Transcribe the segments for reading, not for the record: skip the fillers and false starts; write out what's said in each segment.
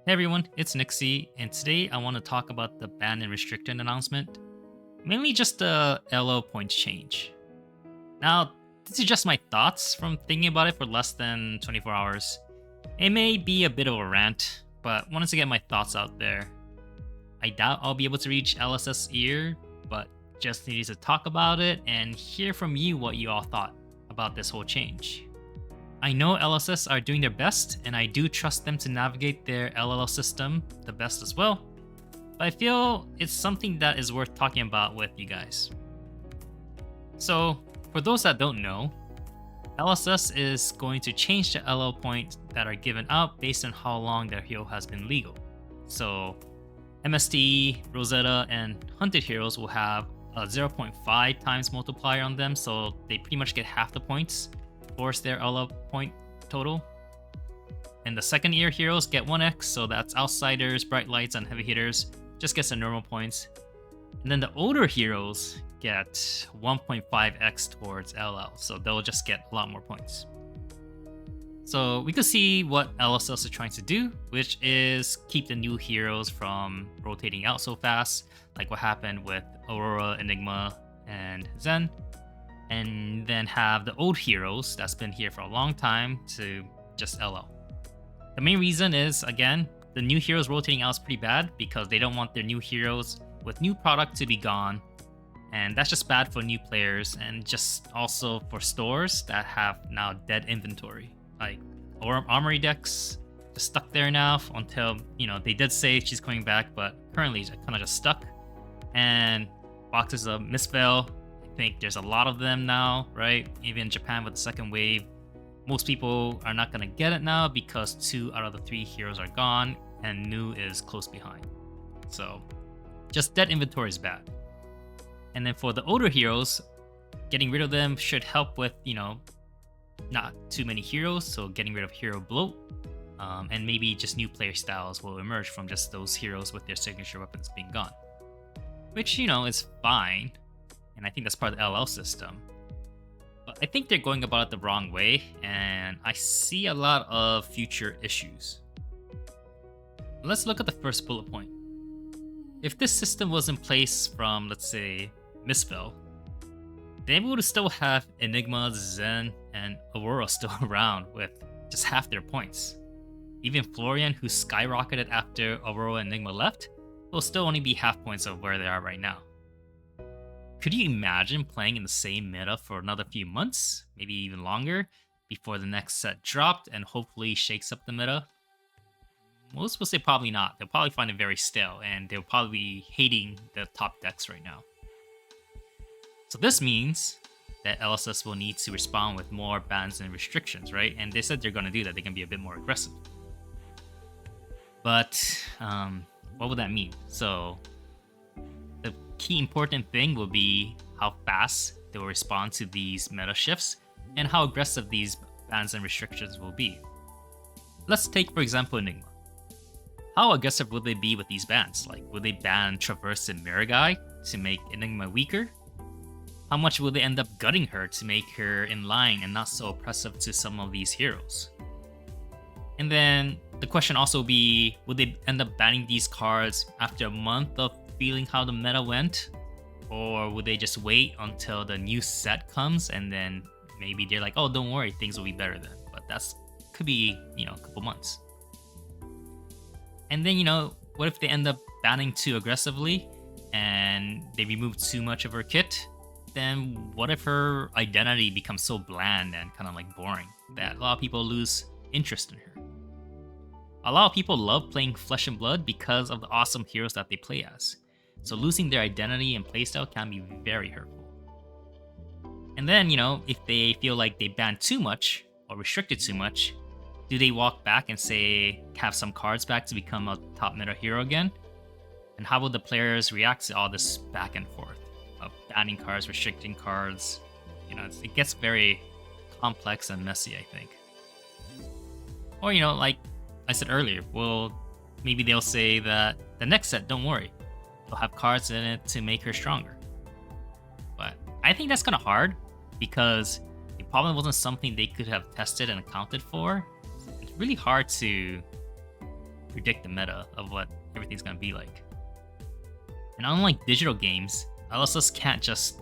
Hey everyone, it's Nixie, and today I want to talk about the ban and restricted announcement. Mainly just the LO points change. Now, this is just my thoughts from thinking about it for less than 24 hours. It may be a bit of a rant, but wanted to get my thoughts out there. I doubt I'll be able to reach LSS ear, but just needed to talk about it and hear from you what you all thought about this whole change. I know LSS are doing their best, and I do trust them to navigate their LLL system the best as well, but I feel it's something that is worth talking about with you guys. So, for those that don't know, LSS is going to change the LL points that are given out based on how long their hero has been legal. So, MST, Rosetta, and Hunted heroes will have a 0.5 times multiplier on them, so they pretty much get half the points towards their LL point total. And the second year heroes get 1x, so that's Outsiders, Bright Lights, and Heavy Hitters, just gets the normal points. And then the older heroes get 1.5x towards LL, so they'll just get a lot more points. So we could see what LSS are trying to do, which is keep the new heroes from rotating out so fast, like what happened with Aurora, Enigma, and Zen. And then have the old heroes that's been here for a long time to just LL. The main reason is, again, the new heroes rotating out is pretty bad because they don't want their new heroes with new product to be gone. And that's just bad for new players and just also for stores that have now dead inventory. Like Armory decks just stuck there now until, they did say she's coming back, but currently it's kind of just stuck. And boxes of Mistveil, I think there's a lot of them now, right? Even in Japan with the second wave, most people are not going to get it now because 2 out of the 3 heroes are gone and new is close behind. So just dead inventory is bad. And then for the older heroes, getting rid of them should help with, not too many heroes, so getting rid of hero bloat. And maybe just new player styles will emerge from just those heroes with their signature weapons being gone. Which, is fine. And I think that's part of the LL system. But I think they're going about it the wrong way, and I see a lot of future issues. Let's look at the first bullet point. If this system was in place from, let's say, Mistveil, they would still have Enigma, Zen, and Aurora still around with just half their points. Even Florian, who skyrocketed after Aurora and Enigma left, will still only be half points of where they are right now. Could you imagine playing in the same meta for another few months, maybe even longer, before the next set dropped and hopefully shakes up the meta? Most will say probably not. They'll probably find it very stale, and they'll probably be hating the top decks right now. So this means that LSS will need to respond with more bans and restrictions, right? And they said they're going to do that. They're going to be a bit more aggressive. But what would that mean? So the key important thing will be how fast they will respond to these meta shifts and how aggressive these bans and restrictions will be. Let's take, for example, Enigma. How aggressive will they be with these bans? Like, will they ban Traverse and Miragai to make Enigma weaker? How much will they end up gutting her to make her in line and not so oppressive to some of these heroes? And then the question also be, will they end up banning these cards after a month of feeling how the meta went? Or would they just wait until the new set comes and then maybe they're like, oh, don't worry, things will be better then. But that's could be, a couple months. And then, what if they end up banning too aggressively and they remove too much of her kit? Then what if her identity becomes so bland and kind of like boring that a lot of people lose interest in her? A lot of people love playing Flesh and Blood because of the awesome heroes that they play as. So losing their identity and playstyle can be very hurtful. And then, if they feel like they banned too much or restricted too much, do they walk back and say, have some cards back to become a top meta hero again? And how will the players react to all this back and forth of banning cards, restricting cards? It gets very complex and messy, I think. Or, like I said earlier, maybe they'll say that the next set, don't worry, they'll have cards in it to make her stronger. But I think that's kind of hard because it probably wasn't something they could have tested and accounted for. It's really hard to predict the meta of what everything's gonna be like. And unlike digital games, LSS can't just,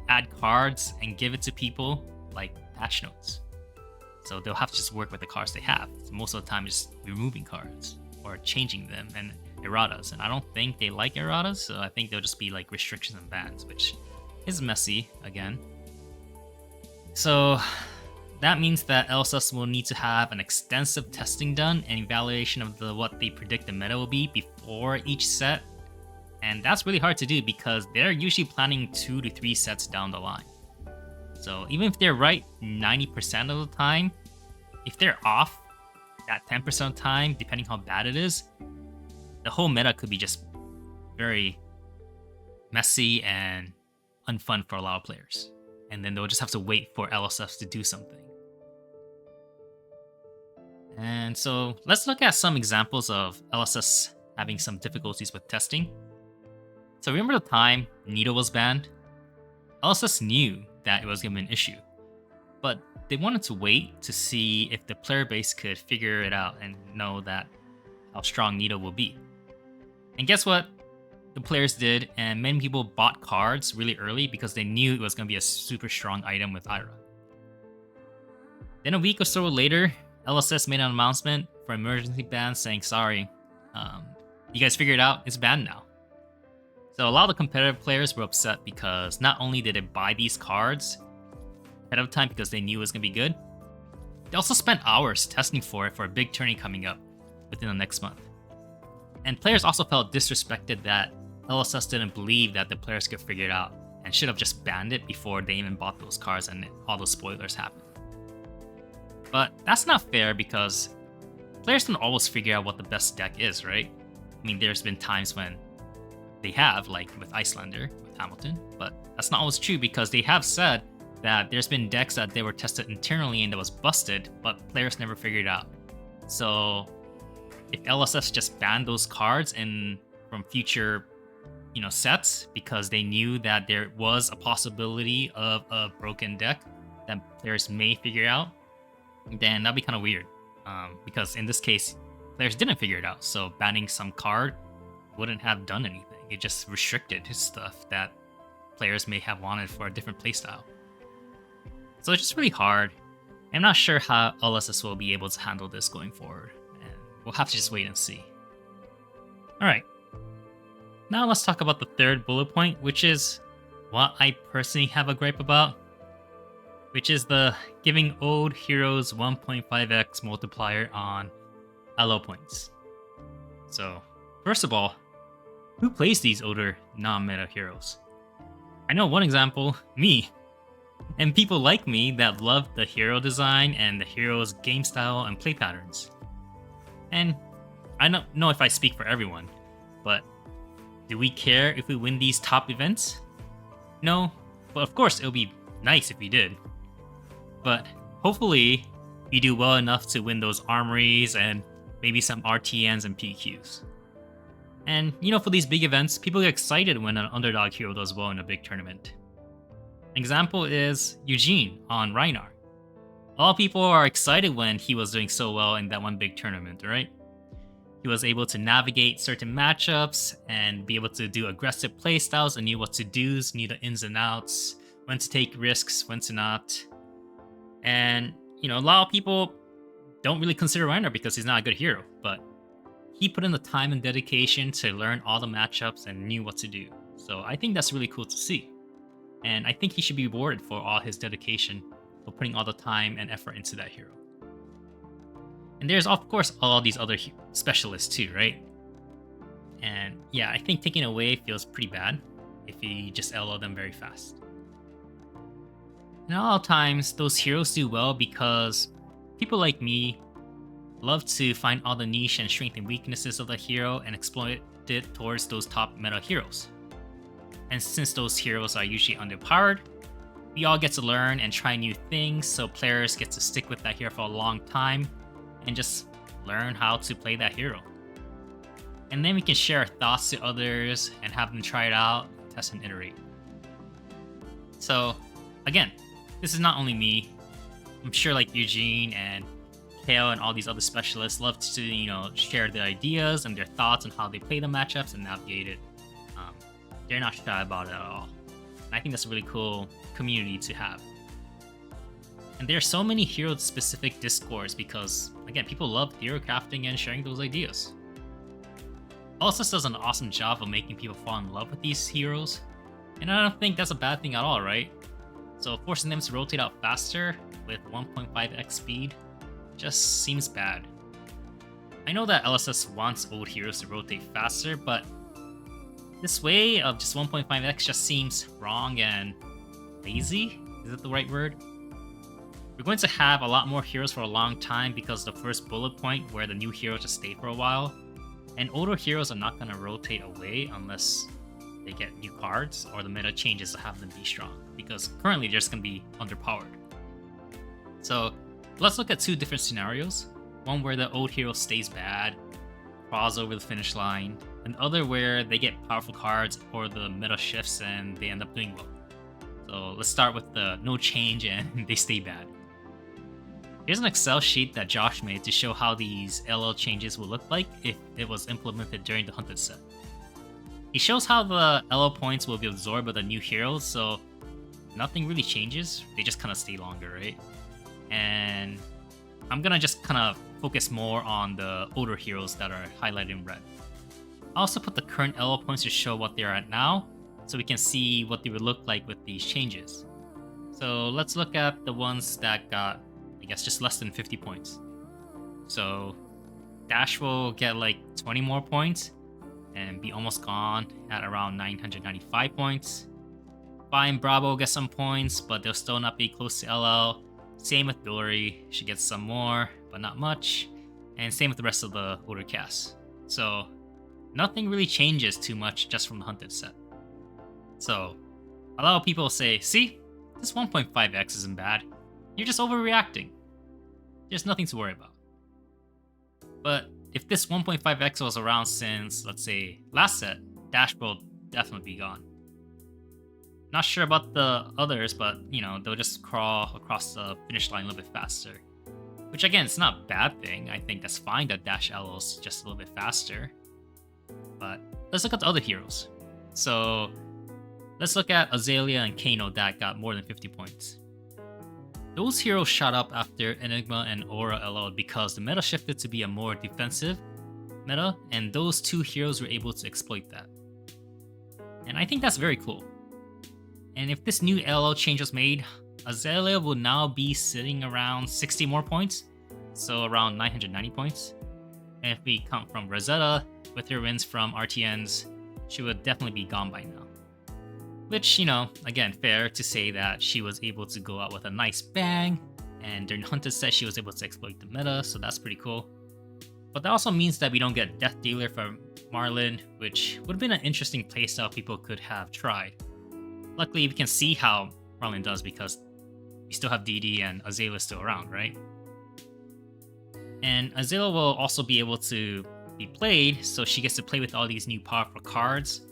add cards and give it to people like patch notes. So they'll have to just work with the cards they have. So most of the time, just removing cards or changing them and erratas. And I don't think they like erratas, so I think they'll just be like restrictions and bans, which is messy again. So that means that LSS will need to have an extensive testing done and evaluation of what they predict the meta will be before each set. And that's really hard to do because they're usually planning 2 to 3 sets down the line. So even if they're right 90% of the time, if they're off that 10% of the time, depending how bad it is, the whole meta could be just very messy and unfun for a lot of players. And then they'll just have to wait for LSFs to do something. And so let's look at some examples of LSS having some difficulties with testing. So remember the time Nito was banned? LSS knew that it was going to be an issue, but they wanted to wait to see if the player base could figure it out and know that how strong Nito will be. And guess what? The players did, and many people bought cards really early because they knew it was going to be a super strong item with Ira. Then a week or so later, LSS made an announcement for emergency ban saying, sorry, you guys figured it out, it's banned now. So a lot of the competitive players were upset because not only did they buy these cards ahead of time because they knew it was going to be good, they also spent hours testing for it for a big tourney coming up within the next month. And players also felt disrespected that LSS didn't believe that the players could figure it out and should have just banned it before they even bought those cards and all those spoilers happened. But that's not fair because players don't always figure out what the best deck is, right? I mean, there's been times when they have, like with Icelander, with Hamilton, but that's not always true because they have said that there's been decks that they were tested internally and that was busted, but players never figured it out. So if LSS just banned those cards from future, sets because they knew that there was a possibility of a broken deck that players may figure out, then that'd be kind of weird. Because in this case, players didn't figure it out, so banning some card wouldn't have done anything. It just restricted his stuff that players may have wanted for a different playstyle. So it's just really hard. I'm not sure how LSS will be able to handle this going forward, and we'll have to just wait and see. Alright, now let's talk about the third bullet point, which is what I personally have a gripe about, which is the giving old heroes 1.5x multiplier on LO points. So, first of all, who plays these older non-meta heroes? I know one example, me. And people like me that love the hero design and the hero's game style and play patterns. And I don't know if I speak for everyone, but do we care if we win these top events? No, but of course it would be nice if we did. But hopefully we do well enough to win those armories and maybe some RTNs and PQs. And, for these big events, people get excited when an underdog hero does well in a big tournament. An example is Eugene on Rhinar. A lot of people are excited when he was doing so well in that one big tournament, right? He was able to navigate certain matchups and be able to do aggressive playstyles and knew what to do, knew the ins and outs, when to take risks, when to not. And, a lot of people don't really consider Rhinar because he's not a good hero, but he put in the time and dedication to learn all the matchups and knew what to do. So I think that's really cool to see. And I think he should be rewarded for all his dedication for putting all the time and effort into that hero. And there's, of course, all these other specialists too, right? And yeah, I think taking away feels pretty bad if you just LO them very fast. And a lot of times, those heroes do well because people like me love to find all the niche and strength and weaknesses of the hero and exploit it towards those top meta heroes. And since those heroes are usually underpowered, we all get to learn and try new things, so players get to stick with that hero for a long time and just learn how to play that hero. And then we can share our thoughts to others and have them try it out, test and iterate. So again, this is not only me. I'm sure like Eugene and Tail and all these other specialists love to, share their ideas and their thoughts on how they play the matchups and navigate it. Um, they're not shy about it at all. And I think that's a really cool community to have. And there are so many hero-specific discords because, again, people love hero crafting and sharing those ideas. Also does an awesome job of making people fall in love with these heroes, and I don't think that's a bad thing at all, right? So forcing them to rotate out faster with 1.5x speed just seems bad. I know that LSS wants old heroes to rotate faster, but this way of just 1.5x just seems wrong and lazy. Is that the right word? We're going to have a lot more heroes for a long time because the first bullet point where the new heroes just stay for a while, and older heroes are not going to rotate away unless they get new cards or the meta changes to have them be strong, because currently they're just going to be underpowered. So let's look at two different scenarios. One where the old hero stays bad, crawls over the finish line, and the other where they get powerful cards or the meta shifts and they end up doing well. So let's start with the no change and they stay bad. Here's an Excel sheet that Josh made to show how these LL changes would look like if it was implemented during the Hunted set. He shows how the LL points will be absorbed by the new heroes, so nothing really changes, they just kind of stay longer, right? And I'm gonna just kind of focus more on the older heroes that are highlighted in red. I also put the current LL points to show what they're at now, so we can see what they would look like with these changes. So let's look at the ones that got, I guess, just less than 50 points. So Dash will get like 20 more points and be almost gone at around 995 points. Fine, Bravo will get some points, but they'll still not be close to LL. Same with Dory, she gets some more, but not much. And same with the rest of the older cast. So nothing really changes too much just from the Hunted set. So a lot of people say, see, this 1.5x isn't bad. You're just overreacting. There's nothing to worry about. But if this 1.5x was around since, let's say, last set, Dash will definitely be gone. Not sure about the others, but, they'll just crawl across the finish line a little bit faster. Which, again, it's not a bad thing. I think that's fine that Dash LL's just a little bit faster. But let's look at the other heroes. So let's look at Azalea and Kano that got more than 50 points. Those heroes shot up after Enigma and Aura LL because the meta shifted to be a more defensive meta, and those two heroes were able to exploit that. And I think that's very cool. And if this new LL change was made, Azalea will now be sitting around 60 more points, so around 990 points. And if we count from Rosetta, with her wins from RTNs, she would definitely be gone by now. Which, again, fair to say that she was able to go out with a nice bang, and during Hunted set she was able to exploit the meta, so that's pretty cool. But that also means that we don't get Death Dealer from Marlin, which would have been an interesting playstyle people could have tried. Luckily, we can see how Marlin does because we still have DD and Azalea still around, right? And Azalea will also be able to be played, so she gets to play with all these new powerful cards.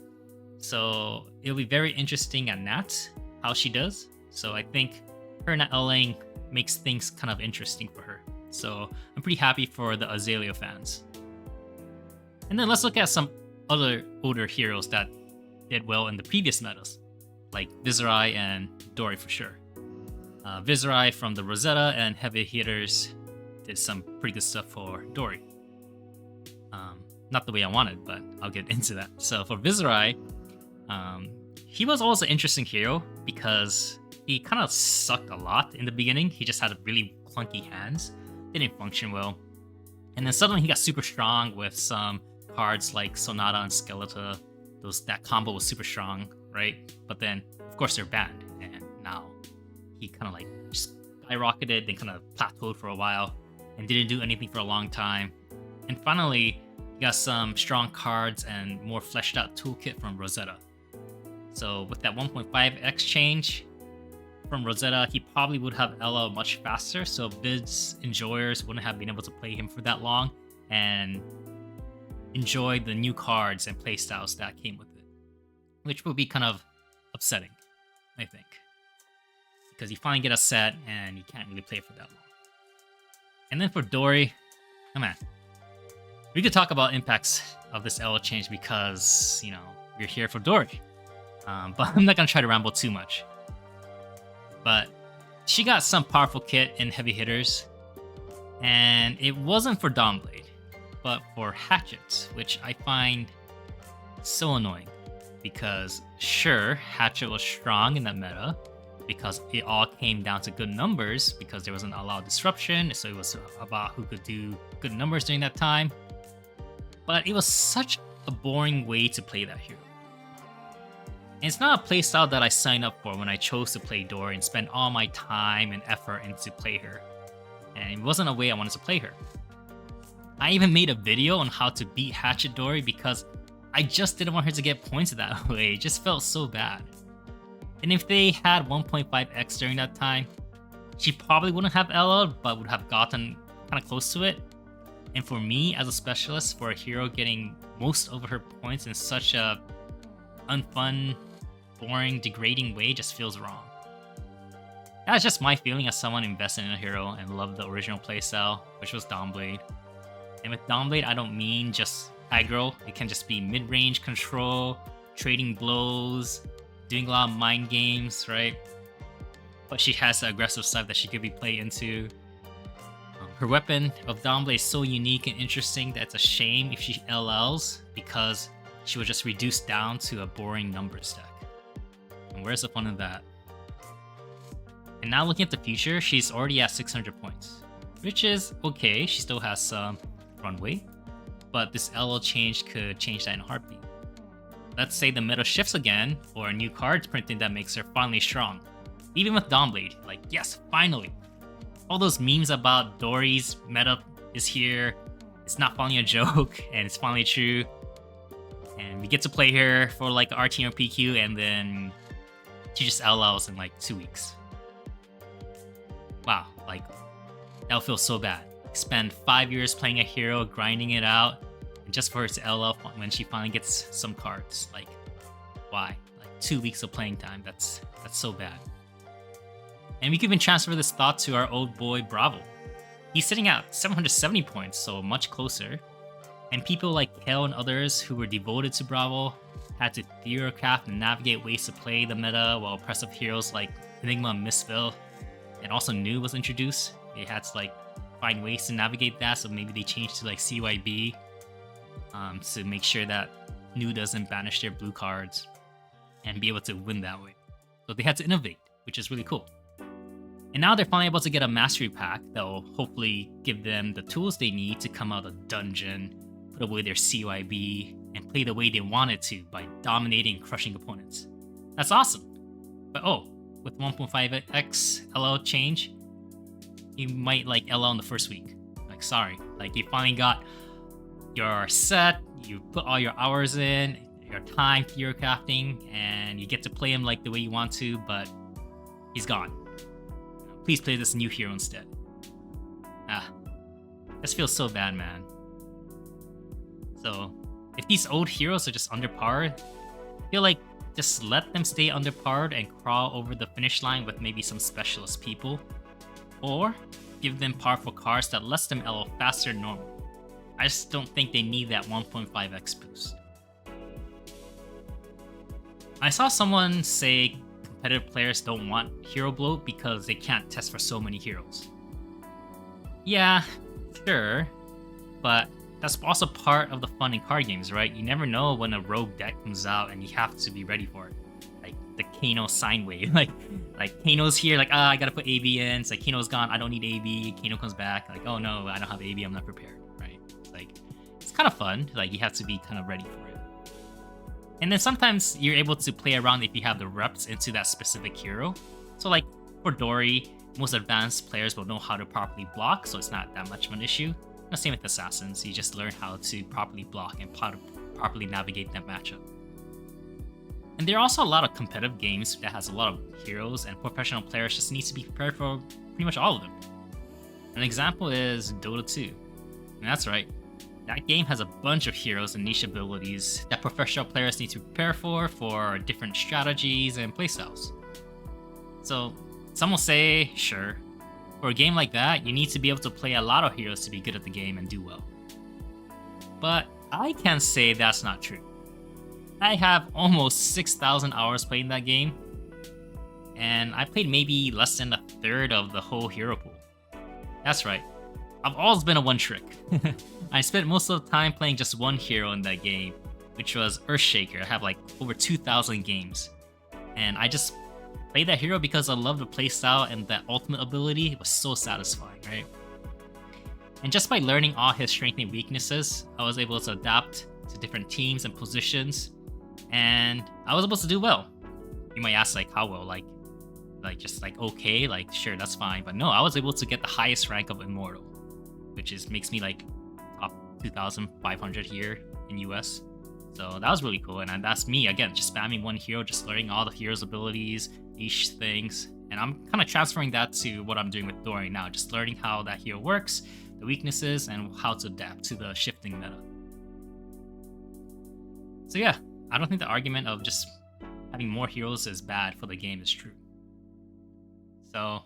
So it'll be very interesting at Nat, how she does. So I think her not LAing makes things kind of interesting for her. So I'm pretty happy for the Azalea fans. And then let's look at some other older heroes that did well in the previous metas, like Viserai and Dory for sure. Viserai from the Rosetta and Heavy Hitters did some pretty good stuff for Dory. Not the way I wanted, but I'll get into that. So for Viserai, he was always an interesting hero because he kind of sucked a lot in the beginning. He just had really clunky hands, didn't function well. And then suddenly he got super strong with some cards like Sonata and Skeletor. That combo was super strong, right? But then, of course, they're banned. And now he kind of just skyrocketed, then kind of plateaued for a while and didn't do anything for a long time. And finally, he got some strong cards and more fleshed out toolkit from Rosetta. So with that 1.5x change from Rosetta, he probably would have LL much faster, so Vids enjoyers wouldn't have been able to play him for that long and enjoy the new cards and playstyles that came with it, which would be kind of upsetting, I think, because you finally get a set and you can't really play for that long. And then for Dory, oh man, we could talk about impacts of this LO change because, we're here for Dory. But I'm not going to try to ramble too much. But she got some powerful kit in heavy hitters, and it wasn't for Dawnblade, but for Hatchet, which I find so annoying. Because sure, Hatchet was strong in that meta, because it all came down to good numbers, because there wasn't a lot of disruption, so it was about who could do good numbers during that time. But it was such a boring way to play that hero. And it's not a playstyle that I signed up for when I chose to play Dory and spend all my time and effort into play her. And it wasn't a way I wanted to play her. I even made a video on how to beat Hatchet Dory because I just didn't want her to get points that way. It just felt so bad. And if they had 1.5x during that time, she probably wouldn't have LO'd, but would have gotten kind of close to it. And for me, as a specialist, for a hero getting most of her points in such a unfun, boring, degrading way just feels wrong. That's just my feeling as someone invested in a hero and loved the original playstyle, which was Dawnblade. And with Dawnblade, I don't mean just aggro. It can just be mid-range control, trading blows, doing a lot of mind games, right? But she has the aggressive side that she could be played into. Her weapon of Dawnblade is so unique and interesting that it's a shame if she LLs, because she was just reduced down to a boring number stack. And where's the fun in that? And now looking at the future, she's already at 600 points, which is okay. She still has some runway, but this LL change could change that in a heartbeat. Let's say the meta shifts again, or a new card printing that makes her finally strong. Even with Dawnblade, like, yes, finally. All those memes about Dory's meta is here, it's not finally a joke, and it's finally true. And we get to play her for like RT or PQ, and then she just LLs in like 2 weeks. Wow, like, that'll feel so bad. Spend 5 years playing a hero, grinding it out, and just for her to LL when she finally gets some cards. Like, why? Like 2 weeks of playing time, that's so bad. And we could even transfer this thought to our old boy Bravo. He's sitting at 770 points, so much closer. And people like Kale and others who were devoted to Bravo had to theorcraft and navigate ways to play the meta, while oppressive heroes like Enigma and Mistville and also New was introduced. They had to like find ways to navigate that, so maybe they changed to like CYB to make sure that New doesn't banish their blue cards and be able to win that way. So they had to innovate, which is really cool. And now they're finally able to get a mastery pack that will hopefully give them the tools they need to come out of the dungeon, put away their CYB, and play the way they wanted to by dominating and crushing opponents. That's awesome. But with 1.5x LL change, you might like LL in the first week. Like, sorry. Like, you finally got your set, you put all your hours in, your time theorcrafting, and you get to play him like the way you want to, but he's gone. Please play this new hero instead. This feels so bad, man. So, if these old heroes are just under par, I feel like just let them stay under par and crawl over the finish line with maybe some specialist people. Or give them powerful cards that lets them LO faster than normal. I just don't think they need that 1.5x boost. I saw someone say competitive players don't want hero bloat because they can't test for so many heroes. Yeah, sure, but that's also part of the fun in card games, right? You never know when a rogue deck comes out and you have to be ready for it. Like the Kano sine wave. like Kano's here, like, I gotta put AB in. It's like, Kano's gone, I don't need AB. Kano comes back, like, oh no, I don't have AB, I'm not prepared, right? Like, it's kind of fun. Like, you have to be kind of ready for it. And then sometimes you're able to play around if you have the reps into that specific hero. So like for Dory, most advanced players will know how to properly block, so it's not that much of an issue. The same with Assassins, you just learn how to properly block and how to properly navigate that matchup. And there are also a lot of competitive games that has a lot of heroes, and professional players just need to be prepared for pretty much all of them. An example is Dota 2. And that's right, that game has a bunch of heroes and niche abilities that professional players need to prepare for different strategies and playstyles. So some will say, sure, For a game like that, you need to be able to play a lot of heroes to be good at the game and do well. But I can say that's not true. I have almost 6,000 hours playing that game, and I played maybe less than a third of the whole hero pool. That's right, I've always been a one trick. I spent most of the time playing just one hero in that game, which was Earthshaker. I have like over 2,000 games, and I just played that hero because I love the playstyle, and that ultimate ability was so satisfying, right? And just by learning all his strengths and weaknesses, I was able to adapt to different teams and positions, and I was able to do well. You might ask, like, how well? Like just like okay, like sure, that's fine. But no, I was able to get the highest rank of Immortal, which makes me like top 2,500 here in US. So that was really cool, and that's me again, just spamming one hero, just learning all the hero's abilities, each things, and I'm kind of transferring that to what I'm doing with Dorian now, just learning how that hero works, the weaknesses, and how to adapt to the shifting meta. So yeah, I don't think the argument of just having more heroes is bad for the game is true. So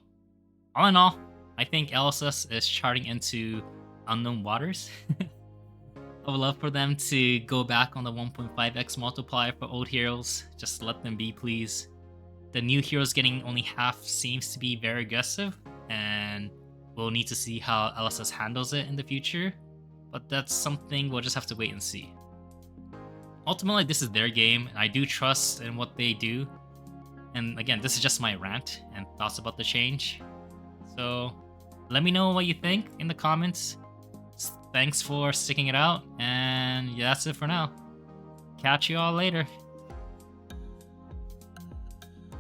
all in all, I think LSS is charting into unknown waters. I would love for them to go back on the 1.5x multiplier for old heroes. Just let them be, please. The new heroes getting only half seems to be very aggressive, and we'll need to see how LSS handles it in the future. But that's something we'll just have to wait and see. Ultimately, this is their game, and I do trust in what they do. And again, this is just my rant and thoughts about the change. So let me know what you think in the comments. Thanks for sticking it out, and yeah, that's it for now. Catch you all later.